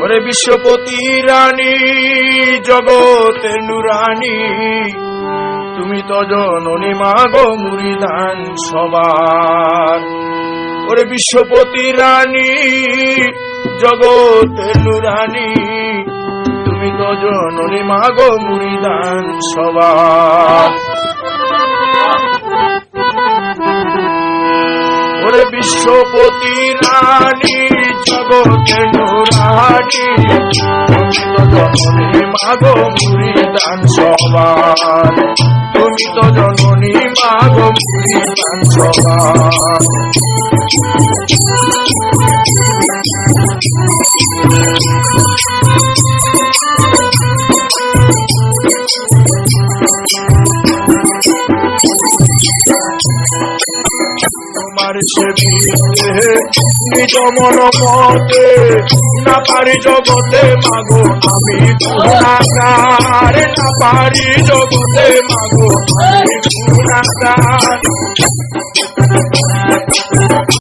ওরে বিশ্বপতি রানী জগতের নুরানী, তুমি তো জননী মাগো মুরিদান সবার। ওরে বিশ্বপতি রানী জগতের নুরানী, তুমি তো জননী মাগো মুরিদান সবার। ওরে বিশ্বপতি রানী জগতের নুরানী, তুমি তো জননী মাগো মুরিদান সবার। তুমি তো জননী মাগো মুরিদান সবার। তোমার সেবিতে নিজ মন মতে, না পারি জগতে মাগো আমি গুনাহগার, না পারি জগতে মাগো আমি গুনাহগার।